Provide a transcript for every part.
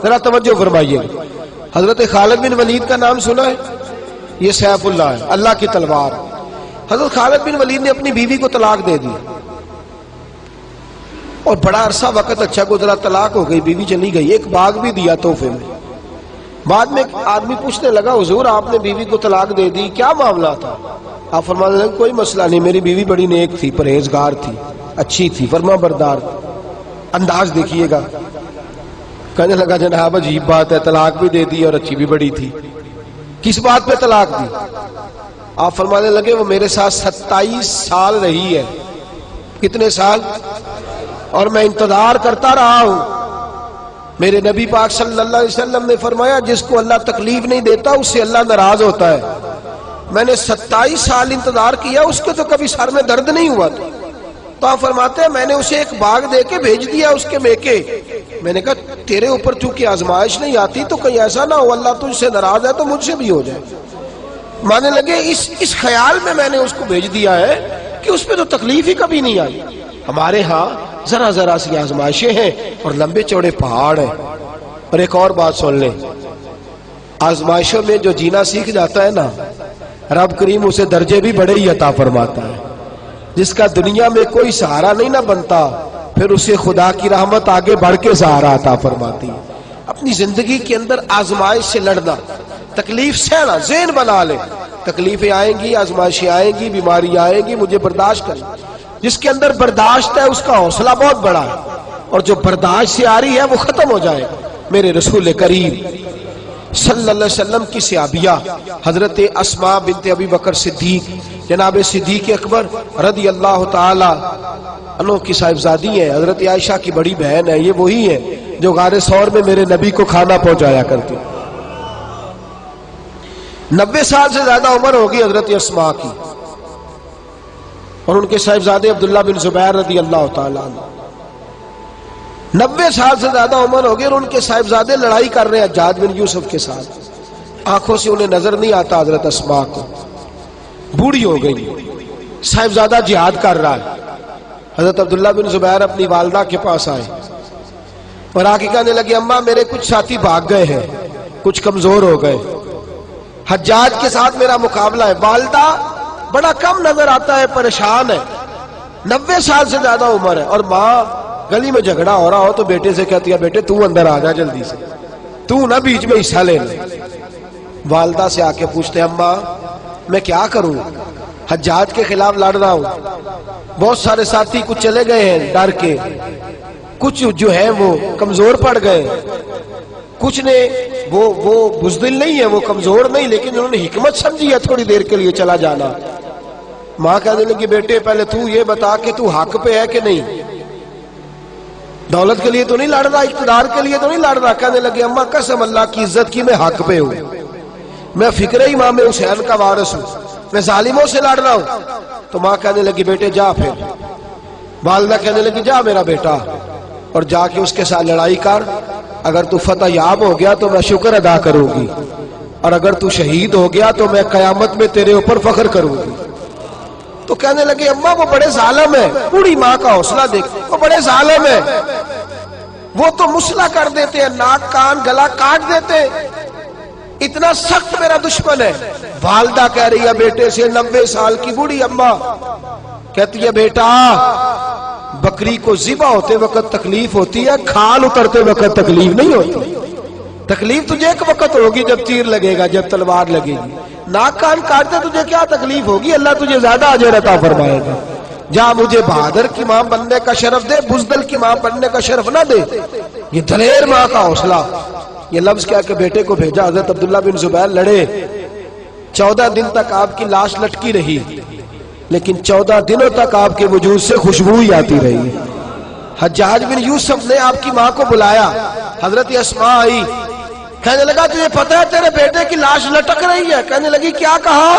ذرا توجہ فرمائیے. حضرت خالد بن ولید کا نام سنا ہے؟ یہ سیف اللہ ہے، اللہ کی تلوار. حضرت خالد بن ولید نے اپنی بیوی کو طلاق دے دی اور بڑا عرصہ وقت اچھا گزرا، طلاق ہو گئی، بیوی چلی گئی. ایک باغ بھی دیا تحفے میں. بعد میں ایک آدمی پوچھنے لگا حضور آپ نے بیوی کو طلاق دے دی، کیا معاملہ تھا؟ آپ فرمانے لگے کوئی مسئلہ نہیں، میری بیوی بڑی نیک تھی، پرہیزگار تھی، اچھی تھی، فرما بردار تھی. انداز دیکھیے گا. کہنے لگا جناب عجیب بات ہے، طلاق بھی دے دی اور اچھی بھی بڑی تھی، کس بات پہ طلاق دی؟ آپ فرمانے لگے وہ میرے ساتھ 27 سال رہی ہے. کتنے سال؟ اور میں انتظار کرتا رہا ہوں. میرے نبی پاک صلی اللہ علیہ وسلم نے فرمایا جس کو اللہ تکلیف نہیں دیتا اس سے اللہ ناراض ہوتا ہے. میں نے 27 سال انتظار کیا، اس کے تو کبھی سر میں درد نہیں ہوا تھا. تو آپ فرماتے ہیں میں نے اسے ایک باغ دے کے بھیج دیا اس کے میکے. میں نے کہا تیرے اوپر چونکہ آزمائش نہیں آتی تو کہیں ایسا نہ ہو اللہ تجھ سے ناراض ہے تو مجھ سے بھی ہو جائے. مانے لگے اس خیال میں نے اس کو بھیج دیا ہے کہ اس پہ تو تکلیف ہی کبھی نہیں آئی. ہمارے ہاں ذرا ذرا سی آزمائشیں ہیں اور لمبے چوڑے پہاڑ ہیں. اور ایک اور بات سن لیں، آزمائشوں میں جو جینا سیکھ جاتا ہے نا، رب کریم اسے درجے بھی بڑے ہی عطا فرماتا ہے. جس کا دنیا میں کوئی سہارا نہیں نہ بنتا پھر اسے خدا کی رحمت آگے بڑھ کے سہارا عطا فرماتی ہے. اپنی زندگی کے اندر آزمائش سے لڑنا، تکلیف سہنا، ذہن بنا لے تکلیفیں آئیں گی، آزمائشیں آئیں گی، بیماری آئیں گی، مجھے برداشت کرنا. جس کے اندر برداشت ہے اس کا حوصلہ بہت بڑا ہے، اور جو برداشت سے آ رہی ہے وہ ختم ہو جائے گا. میرے رسول کریم صلی اللہ علیہ وسلم کی صحابیہ حضرت اسماء بنت ابی بکر صدیق، جناب صدیق اکبر رضی اللہ تعالی عنہ کی صاحبزادی ہیں، حضرت عائشہ کی بڑی بہن ہے. یہ وہی ہے جو غار ثور میں میرے نبی کو کھانا پہنچایا کرتی. 90 سال سے زیادہ عمر ہوگی حضرت اسماء کی، اور ان کے صاحبزادے عبداللہ بن زبیر رضی اللہ تعالیٰ عنہ. 90 سال سے زیادہ عمر ہوگی اور ان کے صاحبزادے لڑائی کر رہے ہیں حجاج بن یوسف کے ساتھ. آنکھوں سے انہیں نظر نہیں آتا حضرت اسماء کو، بوڑھی ہو گئی، صاحبزادہ جہاد کر رہا ہے. حضرت عبداللہ بن زبیر اپنی والدہ کے پاس آئے اور آ کے کہنے لگے اماں میرے کچھ ساتھی بھاگ گئے ہیں، کچھ کمزور ہو گئے، حجاج کے ساتھ میرا مقابلہ ہے. والدہ بڑا کم نظر آتا ہے، پریشان ہے، 90 سال سے زیادہ عمر ہے. اور ماں گلی میں جھگڑا ہو رہا ہو تو بیٹے سے کہتی ہے بیٹے تو اندر آ جا جلدی سے، تو نہ بیچ میں حصہ لے لے. والدہ سے آ کے پوچھتے ہیں اماں میں کیا کروں، حجاج کے خلاف لڑ رہا ہوں، بہت سارے ساتھی کچھ چلے گئے ہیں ڈر کے، کچھ جو ہے وہ کمزور پڑ گئے، کچھ نے وہ بزدل نہیں ہے، وہ کمزور نہیں، لیکن انہوں نے حکمت سمجھی ہے تھوڑی دیر کے لیے چلا جانا. ماں کہنے لگی بیٹے پہلے تو یہ بتا کہ تو حق پہ ہے کہ نہیں، دولت کے لیے تو نہیں لڑ رہا، اقتدار کے لیے تو نہیں لڑ رہا. کہنے لگے اماں قسم اللہ کی عزت کی میں حق پہ ہوں، میں فکر امام حسین کا وارث ہوں، میں ظالموں سے لڑ رہا ہوں. تو ماں کہنے لگی بیٹے جا. پھر والدہ کہنے لگی جا میرا بیٹا اور جا کے اس کے ساتھ لڑائی کر، اگر تو فتح یاب ہو گیا تو میں شکر ادا کروں گی، اور اگر تو شہید ہو گیا تو میں قیامت میں تیرے اوپر فخر کروں گی. تو کہنے لگے اماں وہ بڑے ظالم ہے، بوڑھی ماں کا حوصلہ دیکھ، وہ بڑے ظالم ہے، وہ تو مسلح کر دیتے ہیں، ناک کان گلا کاٹ دیتے ہیں، اتنا سخت میرا دشمن ہے. والدہ کہہ رہی ہے بیٹے سے، 90 سال کی بوڑھی اماں کہتی ہے بیٹا بکری کو ذبح ہوتے وقت تکلیف ہوتی ہے، کھال اترتے وقت تکلیف نہیں ہوتی. تکلیف تجھے ایک وقت ہوگی جب تیر لگے گا، جب تلوار لگے گی. ناک کان کاٹتے تجھے کیا تکلیف ہوگی، اللہ تجھے زیادہ اجر عطا فرمائے گا. جا مجھے بہادر کی ماں بننے کا شرف دے، بزدل کی ماں بننے کا شرف نہ دے. یہ دلیر ماں کا حوصلہ. یہ لفظ کیا کہ بیٹے کو بھیجا. حضرت عبداللہ بن زبیر لڑے، 14 دن تک آپ کی لاش لٹکی رہی، لیکن 14 دنوں تک آپ کے وجود سے خوشبو ہی آتی رہی. حجاج بن یوسف نے آپ کی ماں کو بلایا، حضرت اسماء آئی، کہنے لگا تجھے پتہ ہے تیرے بیٹے کی لاش لٹک رہی ہے؟ کہنے لگی کیا کہا؟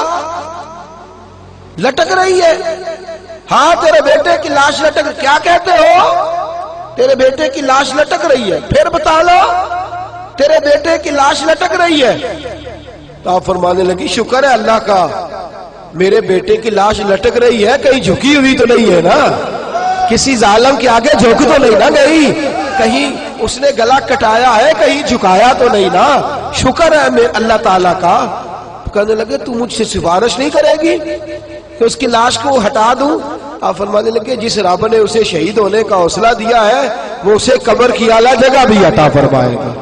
لٹک رہی ہے؟ ہاں تیرے بیٹے کی لاش لٹک. کیا کہتے ہو؟ تیرے بیٹے کی لاش لٹک رہی ہے. پھر بتا لو. تیرے بیٹے کی لاش لٹک رہی ہے. تو آپ فرمانے لگی شکر ہے اللہ کا، میرے بیٹے کی لاش لٹک رہی ہے، کہیں جھکی ہوئی تو نہیں ہے نا، کسی ظالم کے آگے جھک تو نہیں نہ گئی، کہیں اس نے گلا کٹایا ہے کہیں جھکایا تو نہیں نا, شکر ہے میں اللہ تعالیٰ کا. کہنے لگے تو مجھ سے سفارش نہیں کرے گی کہ اس کی لاش کو ہٹا دوں؟ آپ فرمانے لگے جس رب نے اسے شہید ہونے کا حوصلہ دیا ہے وہ اسے قبر کی اعلیٰ جگہ بھی عطا فرمائے گا.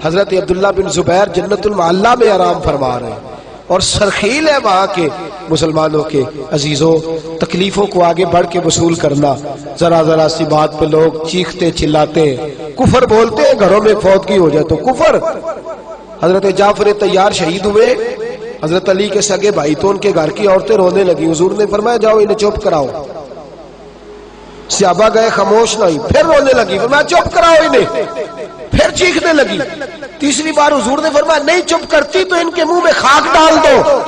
حضرت عبداللہ بن زبیر جنت المعلیٰ میں آرام فرما رہے ہیں اور سرخیل ہے وہاں کے مسلمانوں کے. عزیزوں, تکلیفوں کو آگے بڑھ کے وصول کرنا. ذرا ذرا سی بات پہ لوگ چیختے چلاتے ہیں, کفر بولتے ہیں, گھروں میں فوتگی ہو جائے تو کفر. حضرت جعفر طیار شہید ہوئے, حضرت علی کے سگے بھائی تو ان کے گھر کی عورتیں رونے لگی. حضور نے فرمایا جاؤ انہیں چپ کراؤ. صحابہ گئے, خاموش نہیں, پھر رونے لگی. فرمایا چپ کراؤ انہیں, پھر چیخنے لگی. تیسری بار حضور نے فرمایا نہیں چپ کرتی تو ان کے منہ میں خاک ڈال دو.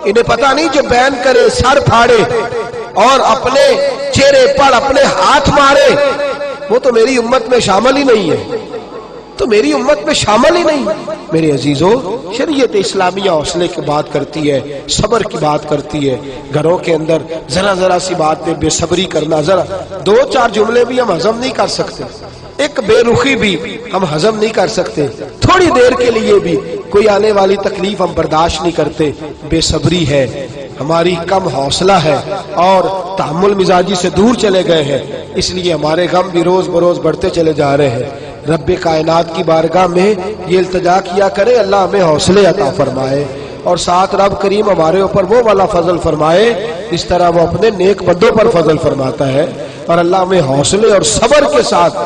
انہیں پتہ نہیں جو بین کرے, سر پھاڑے اور اپنے چہرے پر اپنے ہاتھ مارے وہ تو میری امت میں شامل ہی نہیں ہے, تو میری امت میں شامل ہی نہیں. میرے عزیزوں, شریعت اسلامیہ حوصلے کی بات کرتی ہے, صبر کی بات کرتی ہے. گھروں کے اندر ذرا ذرا سی بات میں بے صبری کرنا, ذرا دو چار جملے بھی ہم ہضم نہیں کر سکتے, ایک بے رخی بھی ہم ہضم نہیں کر سکتے, تھوڑی دیر کے لیے بھی کوئی آنے والی تکلیف ہم برداشت نہیں کرتے. بے صبری ہے, ہماری کم حوصلہ ہے اور تحمل مزاجی سے دور چلے گئے ہیں, اس لیے ہمارے غم بھی روز بروز بڑھتے چلے جا رہے ہیں. رب کائنات کی بارگاہ میں یہ التجا کیا کرے اللہ ہمیں حوصلے عطا فرمائے اور ساتھ رب کریم ہمارے اوپر وہ والا فضل فرمائے اس طرح وہ اپنے نیک بندوں پر فضل فرماتا ہے. اور اللہ ہمیں حوصلے اور صبر کے ساتھ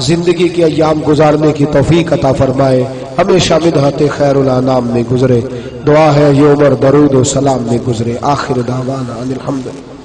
زندگی کے ایام گزارنے کی توفیق عطا فرمائے. ہمیشہ مدحت خیر الانام میں گزرے. دعا ہے یہ عمر درود و سلام میں گزرے. آخر دعوانا ان الحمدللہ.